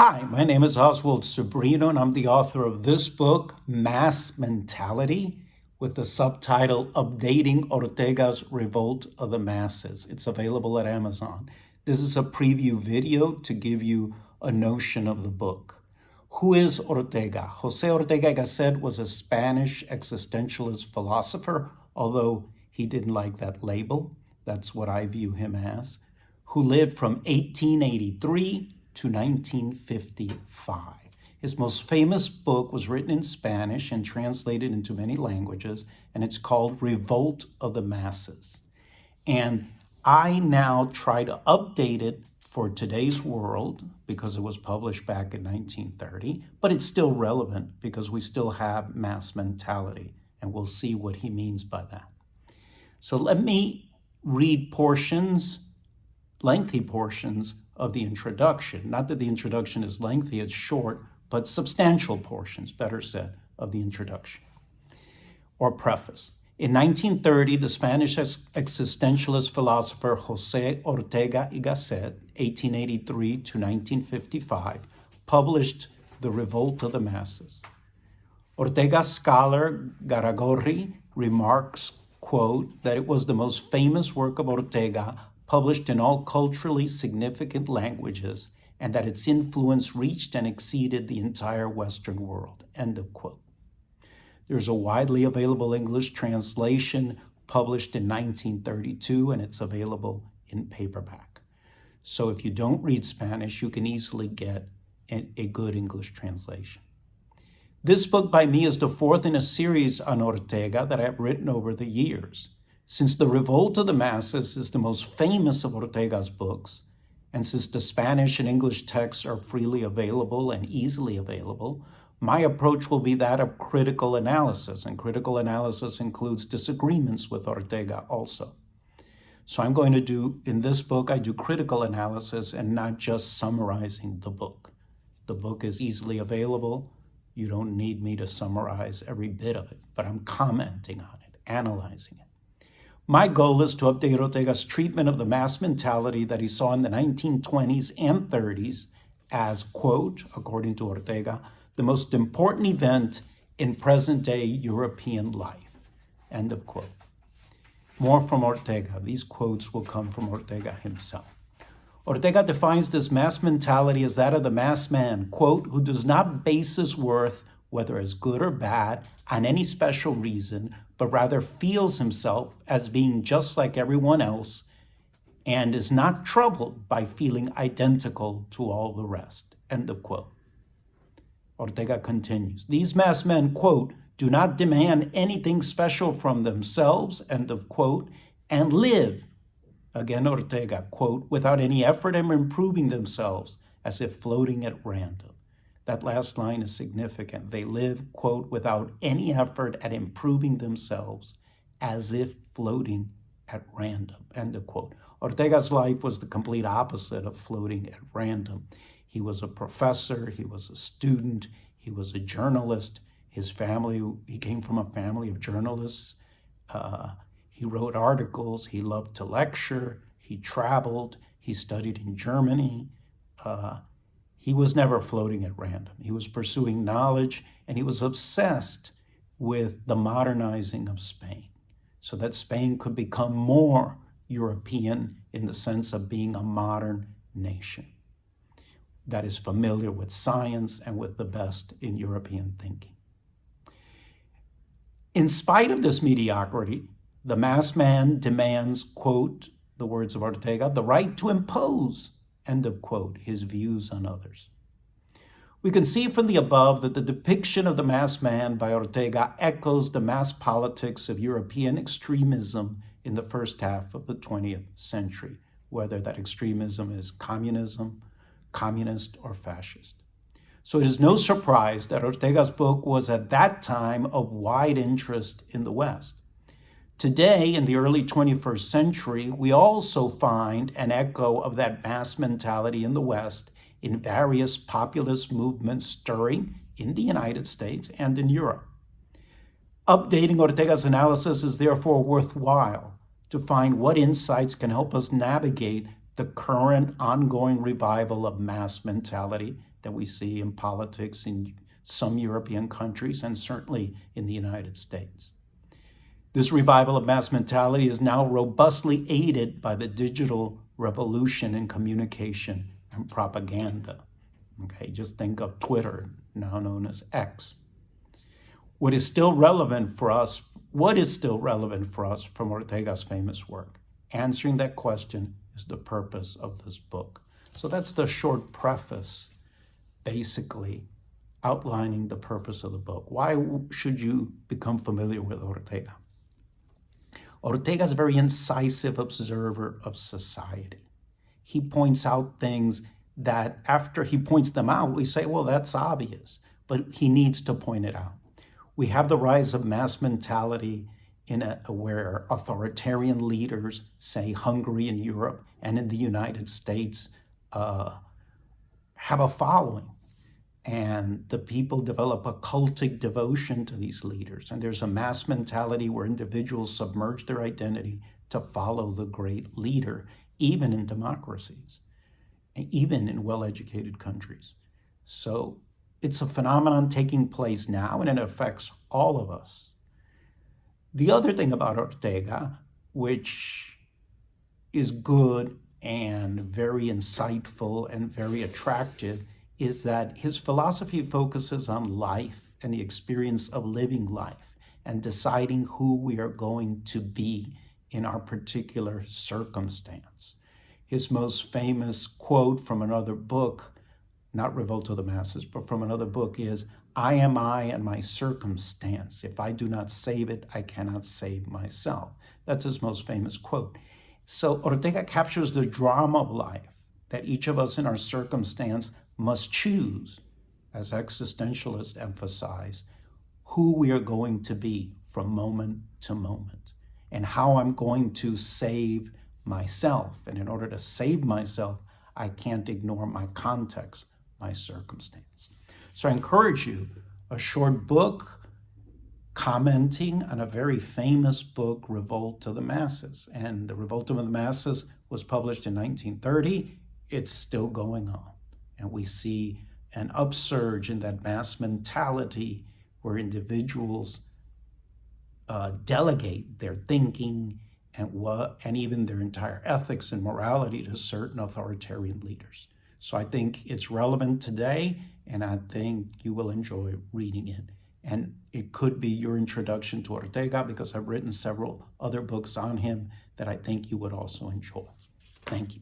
Hi, my name is Oswald Sobrino, and I'm the author of this book, Mass Mentality, with the subtitle Updating Ortega's Revolt of the Masses. It's available at Amazon. This is a preview video to give you a notion of the book. Who is Ortega? José Ortega y Gasset was a Spanish existentialist philosopher, although he didn't like that label. That's what I view him as, who lived from 1883 to 1955. His most famous book was written in Spanish and translated into many languages, and it's called Revolt of the Masses. And I now try to update it for today's world because it was published back in 1930, but it's still relevant because we still have mass mentality, and we'll see what he means by that. So let me read portions, lengthy portions, of the introduction. Not that the introduction is lengthy, it's short, but substantial portions, better said, of the introduction or preface. In 1930, the Spanish existentialist philosopher José Ortega y Gasset, 1883 to 1955, published The Revolt of the Masses. Ortega's scholar Garagorri remarks, quote, that it was the most famous work of Ortega published in all culturally significant languages, and that its influence reached and exceeded the entire Western world, end of quote. There's a widely available English translation published in 1932, and it's available in paperback. So if you don't read Spanish, you can easily get a good English translation. This book by me is the fourth in a series on Ortega that I've written over the years. Since The Revolt of the Masses is the most famous of Ortega's books, and since the Spanish and English texts are freely available and easily available, my approach will be that of critical analysis, and critical analysis includes disagreements with Ortega also. So I'm going to do, in this book, I do critical analysis and not just summarizing the book. The book is easily available. You don't need me to summarize every bit of it, but I'm commenting on it, analyzing it. My goal is to update Ortega's treatment of the mass mentality that he saw in the 1920s and 30s as, quote, according to Ortega, the most important event in present-day European life, end of quote. More from Ortega. These quotes will come from Ortega himself. Ortega defines this mass mentality as that of the mass man, quote, who does not base his worth, whether as good or bad, on any special reason, but rather feels himself as being just like everyone else and is not troubled by feeling identical to all the rest, end of quote. Ortega continues, these mass men, quote, do not demand anything special from themselves, end of quote, and live, again Ortega, quote, without any effort in improving themselves as if floating at random. That last line is significant. They live, quote, without any effort at improving themselves as if floating at random, end of quote. Ortega's life was the complete opposite of floating at random. He was a professor, he was a student, he was a journalist. His family, he came from a family of journalists. He wrote articles, he loved to lecture, he traveled, he studied in Germany. He was never floating at random. He was pursuing knowledge, and he was obsessed with the modernizing of Spain so that Spain could become more European in the sense of being a modern nation that is familiar with science and with the best in European thinking. In spite of this mediocrity, the mass man demands, quote, the words of Ortega, the right to impose, end of quote, his views on others. We can see from the above that the depiction of the mass man by Ortega echoes the mass politics of European extremism in the first half of the 20th century, whether that extremism is communism, communist, or fascist. So it is no surprise that Ortega's book was at that time of wide interest in the West. Today, in the early 21st century, we also find an echo of that mass mentality in the West in various populist movements stirring in the United States and in Europe. Updating Ortega's analysis is therefore worthwhile to find what insights can help us navigate the current ongoing revival of mass mentality that we see in politics in some European countries and certainly in the United States. This revival of mass mentality is now robustly aided by the digital revolution in communication and propaganda. Okay, just think of Twitter, now known as X. What is still relevant for us from Ortega's famous work? Answering that question is the purpose of this book. So that's the short preface, basically outlining the purpose of the book. Why should you become familiar with Ortega? Ortega is a very incisive observer of society. He points out things that after he points them out, we say, well, that's obvious, but he needs to point it out. We have the rise of mass mentality where authoritarian leaders, say Hungary in Europe and in the United States, have a following. And the people develop a cultic devotion to these leaders. And there's a mass mentality where individuals submerge their identity to follow the great leader, even in democracies, even in well-educated countries. So it's a phenomenon taking place now, and it affects all of us. The other thing about Ortega, which is good and very insightful and very attractive, is that his philosophy focuses on life and the experience of living life and deciding who we are going to be in our particular circumstance. His most famous quote from another book, not Revolt of the Masses, but from another book is, "I am I and my circumstance. If I do not save it, I cannot save myself." That's his most famous quote. So Ortega captures the drama of life, that each of us in our circumstance must choose, as existentialists emphasize, who we are going to be from moment to moment and how I'm going to save myself. And in order to save myself, I can't ignore my context, my circumstance. So I encourage you, a short book commenting on a very famous book, Revolt of the Masses. And the Revolt of the Masses was published in 1930. It's still going on. And we see an upsurge in that mass mentality where individuals delegate their thinking and even their entire ethics and morality to certain authoritarian leaders. So I think it's relevant today, and I think you will enjoy reading it. And it could be your introduction to Ortega, because I've written several other books on him that I think you would also enjoy. Thank you.